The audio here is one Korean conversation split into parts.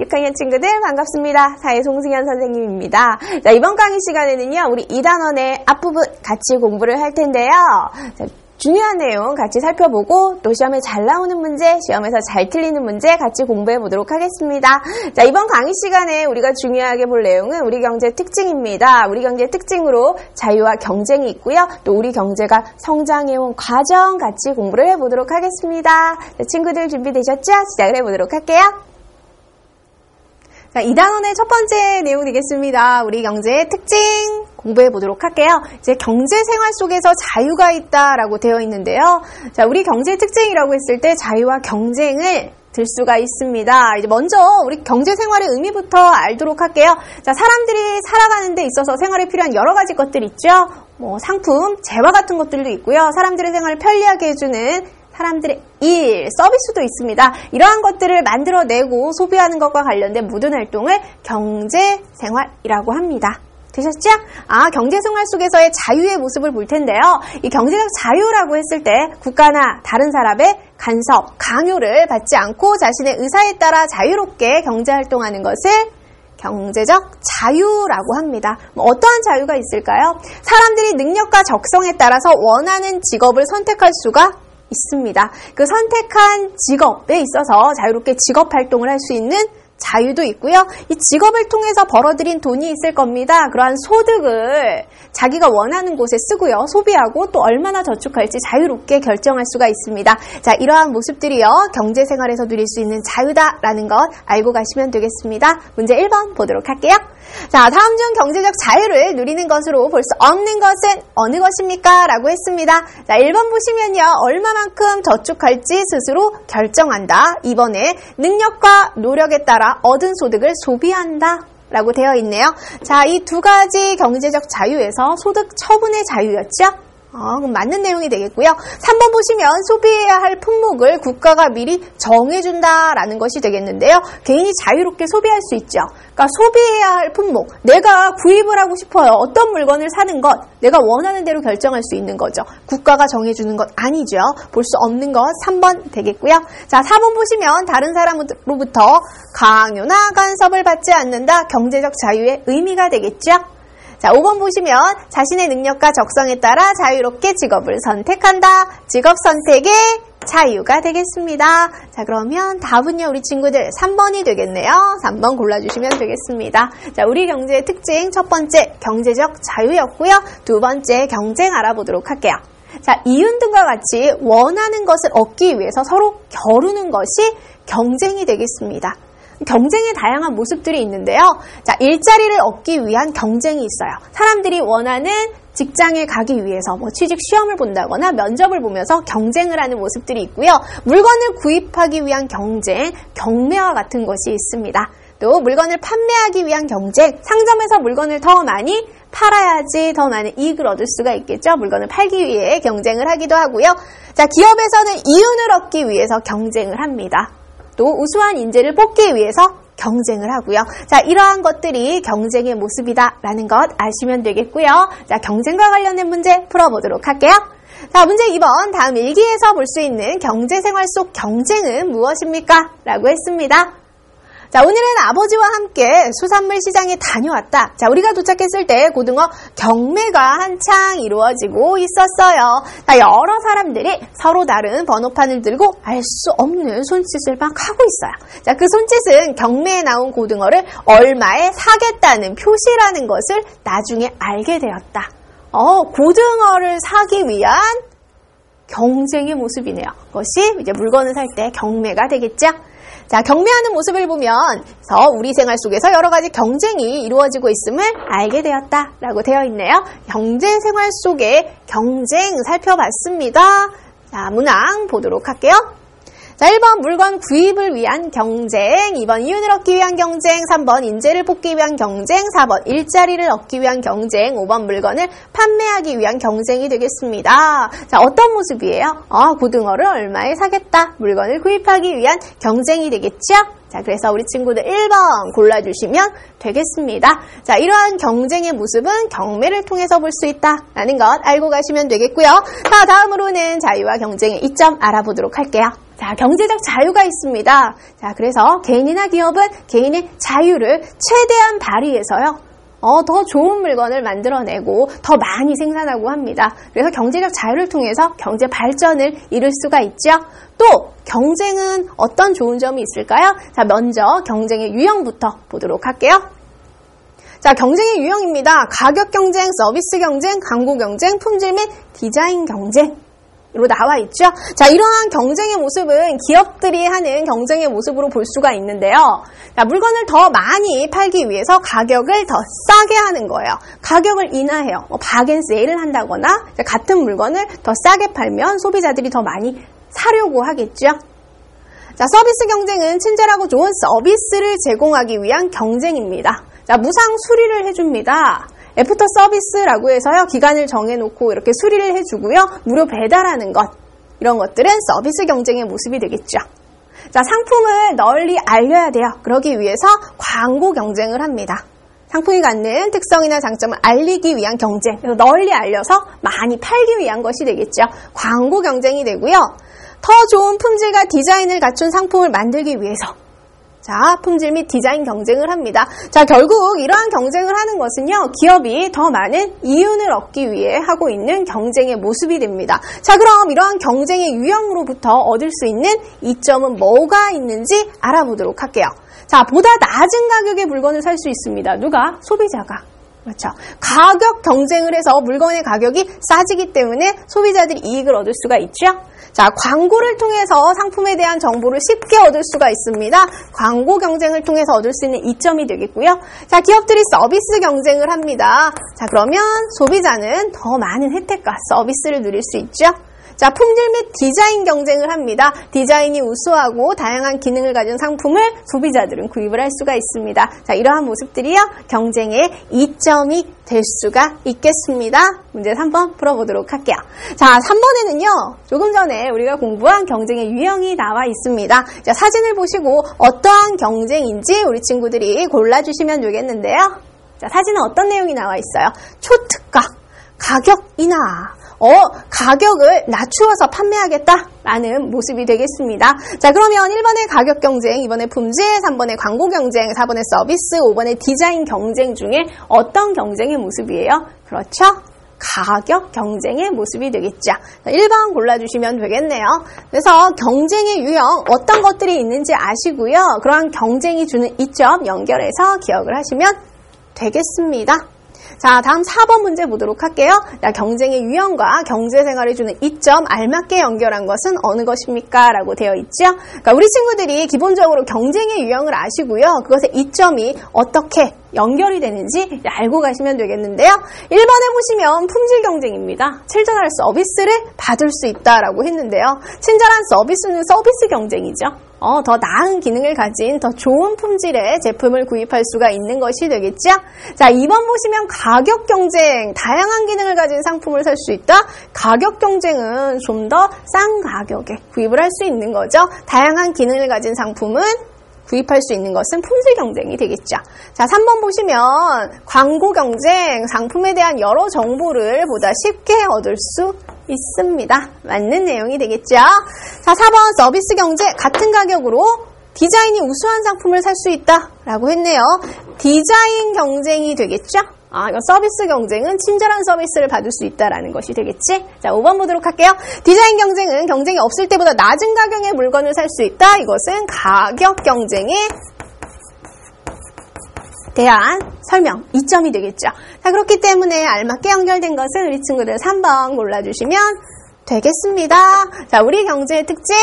6학년 친구들 반갑습니다. 사회 송승현 선생님입니다. 자, 이번 강의 시간에는요, 우리 2단원의 앞부분 같이 공부를 할 텐데요. 자, 중요한 내용 같이 살펴보고 또 시험에 잘 나오는 문제, 시험에서 잘 틀리는 문제 같이 공부해 보도록 하겠습니다. 자, 이번 강의 시간에 우리가 중요하게 볼 내용은 우리 경제 특징입니다. 우리 경제 특징으로 자유와 경쟁이 있고요. 또 우리 경제가 성장해온 과정 같이 공부를 해보도록 하겠습니다. 자, 친구들 준비되셨죠? 시작을 해보도록 할게요. 자, 2단원의 첫 번째 내용 되겠습니다. 우리 경제의 특징 공부해 보도록 할게요. 이제 경제 생활 속에서 자유가 있다라고 되어 있는데요. 자, 우리 경제 특징이라고 했을 때 자유와 경쟁을 들 수가 있습니다. 이제 먼저 우리 경제 생활의 의미부터 알도록 할게요. 자, 사람들이 살아가는 데 있어서 생활에 필요한 여러 가지 것들 있죠. 뭐 상품, 재화 같은 것들도 있고요. 사람들의 생활을 편리하게 해주는 사람들의 일, 서비스도 있습니다. 이러한 것들을 만들어내고 소비하는 것과 관련된 모든 활동을 경제생활이라고 합니다. 되셨죠? 경제생활 속에서의 자유의 모습을 볼 텐데요. 이 경제적 자유라고 했을 때 국가나 다른 사람의 간섭, 강요를 받지 않고 자신의 의사에 따라 자유롭게 경제활동하는 것을 경제적 자유라고 합니다. 어떠한 자유가 있을까요? 사람들이 능력과 적성에 따라서 원하는 직업을 선택할 수가 있습니다. 그 선택한 직업에 있어서 자유롭게 직업 활동을 할 수 있는 자유도 있고요. 이 직업을 통해서 벌어들인 돈이 있을 겁니다. 그러한 소득을 자기가 원하는 곳에 쓰고요. 소비하고 또 얼마나 저축할지 자유롭게 결정할 수가 있습니다. 자, 이러한 모습들이요. 경제생활에서 누릴 수 있는 자유다라는 것 알고 가시면 되겠습니다. 문제 1번 보도록 할게요. 자, 다음 중 경제적 자유를 누리는 것으로 볼 수 없는 것은 어느 것입니까? 라고 했습니다. 자, 1번 보시면요. 얼마만큼 저축할지 스스로 결정한다. 2번에 능력과 노력에 따라 얻은 소득을 소비한다. 라고 되어 있네요. 자, 이 두 가지 경제적 자유에서 소득 처분의 자유였죠? 그럼 맞는 내용이 되겠고요. 3번 보시면 소비해야 할 품목을 국가가 미리 정해준다라는 것이 되겠는데요. 개인이 자유롭게 소비할 수 있죠. 그러니까 소비해야 할 품목, 내가 구입을 하고 싶어요. 어떤 물건을 사는 것, 내가 원하는 대로 결정할 수 있는 거죠. 국가가 정해주는 것 아니죠. 볼 수 없는 것 3번 되겠고요. 자, 4번 보시면 다른 사람으로부터 강요나 간섭을 받지 않는다. 경제적 자유의 의미가 되겠죠. 자, 5번 보시면 자신의 능력과 적성에 따라 자유롭게 직업을 선택한다. 직업 선택의 자유가 되겠습니다. 자, 그러면 답은요, 우리 친구들 3번이 되겠네요. 3번 골라주시면 되겠습니다. 자, 우리 경제의 특징 첫 번째 경제적 자유였고요. 두 번째 경쟁 알아보도록 할게요. 자, 이윤등과 같이 원하는 것을 얻기 위해서 서로 겨루는 것이 경쟁이 되겠습니다. 경쟁의 다양한 모습들이 있는데요. 자, 일자리를 얻기 위한 경쟁이 있어요. 사람들이 원하는 직장에 가기 위해서 취직 시험을 본다거나 면접을 보면서 경쟁을 하는 모습들이 있고요. 물건을 구입하기 위한 경쟁, 경매와 같은 것이 있습니다. 또 물건을 판매하기 위한 경쟁, 상점에서 물건을 더 많이 팔아야지 더 많은 이익을 얻을 수가 있겠죠. 물건을 팔기 위해 경쟁을 하기도 하고요. 자, 기업에서는 이윤을 얻기 위해서 경쟁을 합니다. 또 우수한 인재를 뽑기 위해서 경쟁을 하고요. 자, 이러한 것들이 경쟁의 모습이다라는 것 아시면 되겠고요. 자, 경쟁과 관련된 문제 풀어보도록 할게요. 자, 문제 2번 다음 일기에서 볼 수 있는 경제생활 속 경쟁은 무엇입니까? 라고 했습니다. 자, 오늘은 아버지와 함께 수산물 시장에 다녀왔다. 자, 우리가 도착했을 때 고등어 경매가 한창 이루어지고 있었어요. 자, 여러 사람들이 서로 다른 번호판을 들고 알 수 없는 손짓을 막 하고 있어요. 자, 그 손짓은 경매에 나온 고등어를 얼마에 사겠다는 표시라는 것을 나중에 알게 되었다. 고등어를 사기 위한 경쟁의 모습이네요. 그것이 이제 물건을 살 때 경매가 되겠죠. 자, 경매하는 모습을 보면서 우리 생활 속에서 여러 가지 경쟁이 이루어지고 있음을 알게 되었다라고 되어 있네요. 경제 생활 속의 경쟁 살펴봤습니다. 자, 문항 보도록 할게요. 자, 1번 물건 구입을 위한 경쟁, 2번 이윤을 얻기 위한 경쟁, 3번 인재를 뽑기 위한 경쟁, 4번 일자리를 얻기 위한 경쟁, 5번 물건을 판매하기 위한 경쟁이 되겠습니다. 자, 어떤 모습이에요? 고등어를 얼마에 사겠다. 물건을 구입하기 위한 경쟁이 되겠죠? 자, 그래서 우리 친구들 1번 골라주시면 되겠습니다. 자, 이러한 경쟁의 모습은 경매를 통해서 볼 수 있다라는 것 알고 가시면 되겠고요. 자, 다음으로는 자유와 경쟁의 이점 알아보도록 할게요. 자, 경제적 자유가 있습니다. 자, 그래서 개인이나 기업은 개인의 자유를 최대한 발휘해서요. 더 좋은 물건을 만들어내고 더 많이 생산하고 합니다. 그래서 경제적 자유를 통해서 경제 발전을 이룰 수가 있죠. 또 경쟁은 어떤 좋은 점이 있을까요? 자, 먼저 경쟁의 유형부터 보도록 할게요. 자, 경쟁의 유형입니다. 가격 경쟁, 서비스 경쟁, 광고 경쟁, 품질 및 디자인 경쟁. 로 나와 있죠. 자, 이러한 경쟁의 모습은 기업들이 하는 경쟁의 모습으로 볼 수가 있는데요. 자, 물건을 더 많이 팔기 위해서 가격을 더 싸게 하는 거예요. 가격을 인하해요. 박앤세일을 한다거나 같은 물건을 더 싸게 팔면 소비자들이 더 많이 사려고 하겠죠. 자, 서비스 경쟁은 친절하고 좋은 서비스를 제공하기 위한 경쟁입니다. 자, 무상 수리를 해줍니다. 애프터 서비스라고 해서요, 기간을 정해놓고 이렇게 수리를 해주고요, 무료 배달하는 것, 이런 것들은 서비스 경쟁의 모습이 되겠죠. 자, 상품을 널리 알려야 돼요. 그러기 위해서 광고 경쟁을 합니다. 상품이 갖는 특성이나 장점을 알리기 위한 경쟁, 그래서 널리 알려서 많이 팔기 위한 것이 되겠죠. 광고 경쟁이 되고요. 더 좋은 품질과 디자인을 갖춘 상품을 만들기 위해서 자, 품질 및 디자인 경쟁을 합니다. 자, 결국 이러한 경쟁을 하는 것은요, 기업이 더 많은 이윤을 얻기 위해 하고 있는 경쟁의 모습이 됩니다. 자, 그럼 이러한 경쟁의 유형으로부터 얻을 수 있는 이점은 뭐가 있는지 알아보도록 할게요. 자, 보다 낮은 가격의 물건을 살 수 있습니다. 누가? 소비자가. 그렇죠. 가격 경쟁을 해서 물건의 가격이 싸지기 때문에 소비자들이 이익을 얻을 수가 있죠. 자, 광고를 통해서 상품에 대한 정보를 쉽게 얻을 수가 있습니다. 광고 경쟁을 통해서 얻을 수 있는 이점이 되겠고요. 자, 기업들이 서비스 경쟁을 합니다. 자, 그러면 소비자는 더 많은 혜택과 서비스를 누릴 수 있죠. 자, 품질 및 디자인 경쟁을 합니다. 디자인이 우수하고 다양한 기능을 가진 상품을 소비자들은 구입을 할 수가 있습니다. 자, 이러한 모습들이요, 경쟁의 이점이 될 수가 있겠습니다. 문제 3번 풀어보도록 할게요. 자, 3번에는요, 조금 전에 우리가 공부한 경쟁의 유형이 나와 있습니다. 자, 사진을 보시고 어떠한 경쟁인지 우리 친구들이 골라주시면 되겠는데요. 자, 사진은 어떤 내용이 나와 있어요? 초특가, 가격 인하, 가격을 낮추어서 판매하겠다라는 모습이 되겠습니다. 자, 그러면 1번의 가격 경쟁, 2번의 품질, 3번의 광고 경쟁, 4번의 서비스, 5번의 디자인 경쟁 중에 어떤 경쟁의 모습이에요? 그렇죠? 가격 경쟁의 모습이 되겠죠. 자, 1번 골라주시면 되겠네요. 그래서 경쟁의 유형, 어떤 것들이 있는지 아시고요. 그러한 경쟁이 주는 이점 연결해서 기억을 하시면 되겠습니다. 자, 다음 4번 문제 보도록 할게요. 자, 경쟁의 유형과 경제생활에 주는 이점 알맞게 연결한 것은 어느 것입니까? 라고 되어 있죠. 그러니까 우리 친구들이 기본적으로 경쟁의 유형을 아시고요. 그것의 이점이 어떻게 연결이 되는지 알고 가시면 되겠는데요. 1번에 보시면 품질 경쟁입니다. 친절한 서비스를 받을 수 있다라고 했는데요. 친절한 서비스는 서비스 경쟁이죠. 더 나은 기능을 가진 더 좋은 품질의 제품을 구입할 수가 있는 것이 되겠죠. 자, 2번 보시면 가격 경쟁, 다양한 기능을 가진 상품을 살 수 있다. 가격 경쟁은 좀 더 싼 가격에 구입을 할 수 있는 거죠. 다양한 기능을 가진 상품은 구입할 수 있는 것은 품질 경쟁이 되겠죠. 자, 3번 보시면 광고 경쟁, 상품에 대한 여러 정보를 보다 쉽게 얻을 수 있습니다. 맞는 내용이 되겠죠. 자, 4번 서비스 경쟁, 같은 가격으로 디자인이 우수한 상품을 살 수 있다라고 했네요. 디자인 경쟁이 되겠죠. 이거 서비스 경쟁은 친절한 서비스를 받을 수 있다라는 것이 되겠지. 자, 5번 보도록 할게요. 디자인 경쟁은 경쟁이 없을 때보다 낮은 가격의 물건을 살 수 있다. 이것은 가격 경쟁에 대한 설명, 이점이 되겠죠. 자, 그렇기 때문에 알맞게 연결된 것은 우리 친구들 3번 골라주시면 되겠습니다. 자, 우리 경제의 특징,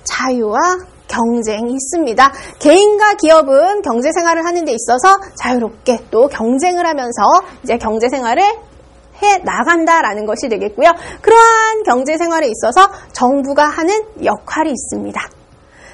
자유와 경쟁이 있습니다. 개인과 기업은 경제 생활을 하는 데 있어서 자유롭게 또 경쟁을 하면서 이제 경제 생활을 해 나간다라는 것이 되겠고요. 그러한 경제 생활에 있어서 정부가 하는 역할이 있습니다.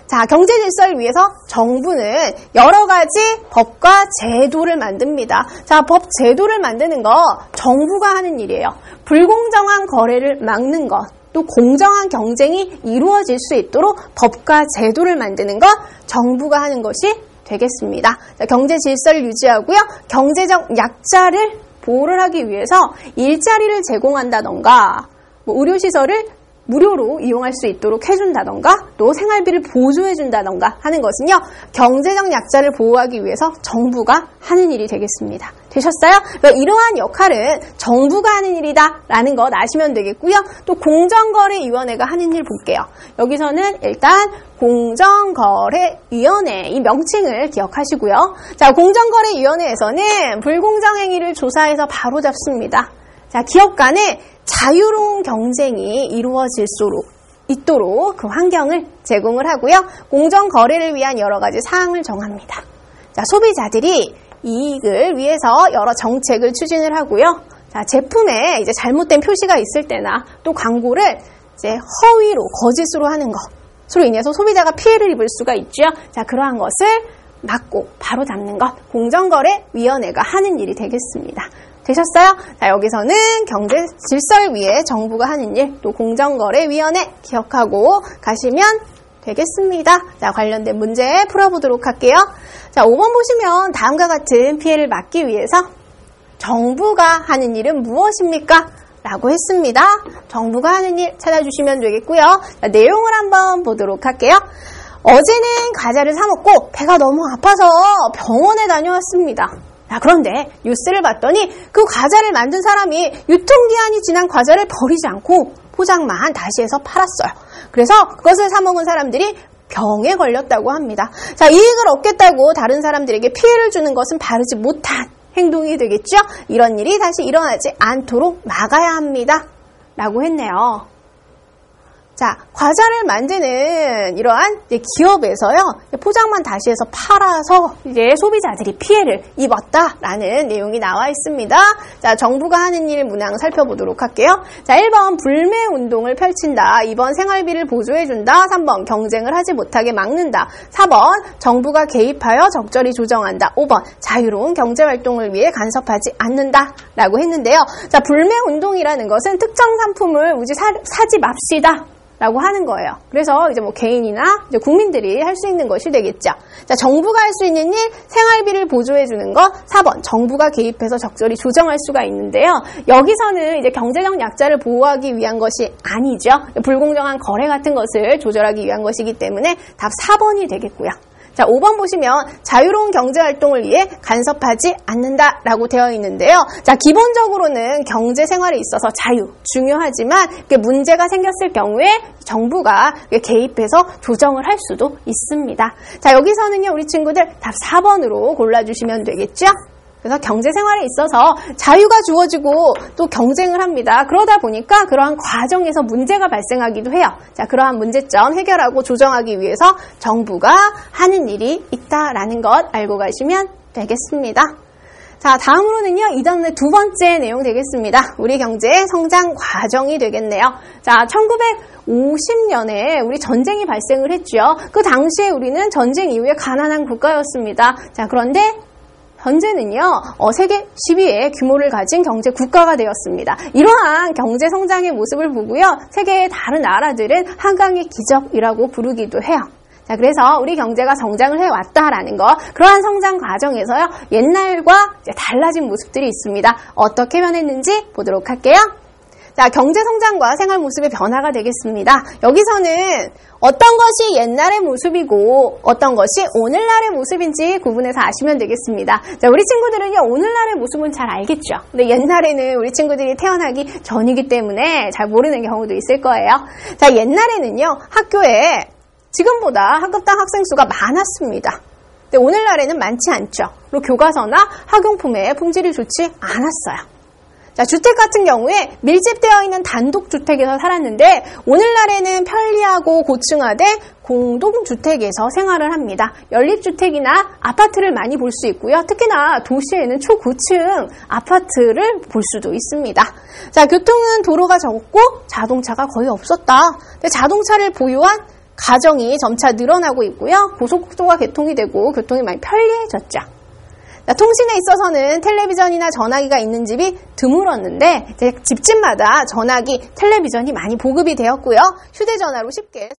자, 경제 질서를 위해서 정부는 여러 가지 법과 제도를 만듭니다. 자, 법 제도를 만드는 거 정부가 하는 일이에요. 불공정한 거래를 막는 것, 또 공정한 경쟁이 이루어질 수 있도록 법과 제도를 만드는 것 정부가 하는 것이 되겠습니다. 자, 경제 질서를 유지하고요. 경제적 약자를 보호를 하기 위해서 일자리를 제공한다던가 의료시설을 무료로 이용할 수 있도록 해준다던가 또 생활비를 보조해준다던가 하는 것은요. 경제적 약자를 보호하기 위해서 정부가 하는 일이 되겠습니다. 되셨어요? 그러니까 이러한 역할은 정부가 하는 일이다라는 것 아시면 되겠고요. 또 공정거래위원회가 하는 일 볼게요. 여기서는 일단 공정거래위원회 이 명칭을 기억하시고요. 자, 공정거래위원회에서는 불공정 행위를 조사해서 바로잡습니다. 자, 기업 간에 자유로운 경쟁이 이루어질 수 있도록 그 환경을 제공을 하고요. 공정 거래를 위한 여러 가지 사항을 정합니다. 자, 소비자들이 이익을 위해서 여러 정책을 추진을 하고요. 자, 제품에 이제 잘못된 표시가 있을 때나 또 광고를 이제 허위로 거짓으로 하는 것으로 인해서 소비자가 피해를 입을 수가 있죠. 자, 그러한 것을 막고 바로잡는 것 공정거래위원회가 하는 일이 되겠습니다. 되셨어요? 자, 여기서는 경제 질서를 위해 정부가 하는 일, 또 공정거래위원회 기억하고 가시면 되겠습니다. 자, 관련된 문제 풀어보도록 할게요. 자, 5번 보시면 다음과 같은 피해를 막기 위해서 정부가 하는 일은 무엇입니까? 라고 했습니다. 정부가 하는 일 찾아주시면 되겠고요. 자, 내용을 한번 보도록 할게요. 어제는 과자를 사 먹고 배가 너무 아파서 병원에 다녀왔습니다. 자, 그런데 뉴스를 봤더니 그 과자를 만든 사람이 유통기한이 지난 과자를 버리지 않고 포장만 다시 해서 팔았어요. 그래서 그것을 사 먹은 사람들이 병에 걸렸다고 합니다. 자, 이익을 얻겠다고 다른 사람들에게 피해를 주는 것은 바르지 못한 행동이 되겠죠? 이런 일이 다시 일어나지 않도록 막아야 합니다. 라고 했네요. 자, 과자를 만드는 이러한 이제 기업에서요, 포장만 다시 해서 팔아서 이제 소비자들이 피해를 입었다라는 내용이 나와 있습니다. 자, 정부가 하는 일 문항 살펴보도록 할게요. 자, 1번 불매 운동을 펼친다. 2번 생활비를 보조해준다. 3번 경쟁을 하지 못하게 막는다. 4번 정부가 개입하여 적절히 조정한다. 5번 자유로운 경제활동을 위해 간섭하지 않는다. 라고 했는데요. 자, 불매 운동이라는 것은 특정 상품을 우리 사지 맙시다. 라고 하는 거예요. 그래서 이제 뭐 개인이나 이제 국민들이 할 수 있는 것이 되겠죠. 자, 정부가 할 수 있는 일, 생활비를 보조해 주는 것. 4번, 정부가 개입해서 적절히 조정할 수가 있는데요. 여기서는 이제 경제적 약자를 보호하기 위한 것이 아니죠. 불공정한 거래 같은 것을 조절하기 위한 것이기 때문에 답 4번이 되겠고요. 자, 5번 보시면 자유로운 경제활동을 위해 간섭하지 않는다라고 되어 있는데요. 자, 기본적으로는 경제생활에 있어서 자유 중요하지만 문제가 생겼을 경우에 정부가 개입해서 조정을 할 수도 있습니다. 자, 여기서는요, 우리 친구들 답 4번으로 골라주시면 되겠죠? 그래서 경제생활에 있어서 자유가 주어지고 또 경쟁을 합니다. 그러다 보니까 그러한 과정에서 문제가 발생하기도 해요. 자, 그러한 문제점 해결하고 조정하기 위해서 정부가 하는 일이 있다라는 것 알고 가시면 되겠습니다. 자, 다음으로는요, 이 단원의 두 번째 내용 되겠습니다. 우리 경제의 성장 과정이 되겠네요. 자, 1950년에 우리 전쟁이 발생을 했죠. 그 당시에 우리는 전쟁 이후에 가난한 국가였습니다. 자, 그런데 현재는요, 세계 10위의 규모를 가진 경제 국가가 되었습니다. 이러한 경제 성장의 모습을 보고요, 세계의 다른 나라들은 한강의 기적이라고 부르기도 해요. 자, 그래서 우리 경제가 성장을 해왔다라는 거, 그러한 성장 과정에서요, 옛날과 이제 달라진 모습들이 있습니다. 어떻게 변했는지 보도록 할게요. 자, 경제 성장과 생활 모습의 변화가 되겠습니다. 여기서는 어떤 것이 옛날의 모습이고 어떤 것이 오늘날의 모습인지 구분해서 아시면 되겠습니다. 자, 우리 친구들은요, 오늘날의 모습은 잘 알겠죠. 근데 옛날에는 우리 친구들이 태어나기 전이기 때문에 잘 모르는 경우도 있을 거예요. 자, 옛날에는요, 학교에 지금보다 학급당 학생 수가 많았습니다. 근데 오늘날에는 많지 않죠. 그리고 교과서나 학용품의 품질이 좋지 않았어요. 자, 주택 같은 경우에 밀집되어 있는 단독주택에서 살았는데 오늘날에는 편리하고 고층화된 공동주택에서 생활을 합니다. 연립주택이나 아파트를 많이 볼 수 있고요. 특히나 도시에는 초고층 아파트를 볼 수도 있습니다. 자, 교통은 도로가 적고 자동차가 거의 없었다. 근데 자동차를 보유한 가정이 점차 늘어나고 있고요. 고속도로가 개통이 되고 교통이 많이 편리해졌죠. 통신에 있어서는 텔레비전이나 전화기가 있는 집이 드물었는데 이제 집집마다 전화기, 텔레비전이 많이 보급이 되었고요. 휴대전화로 쉽게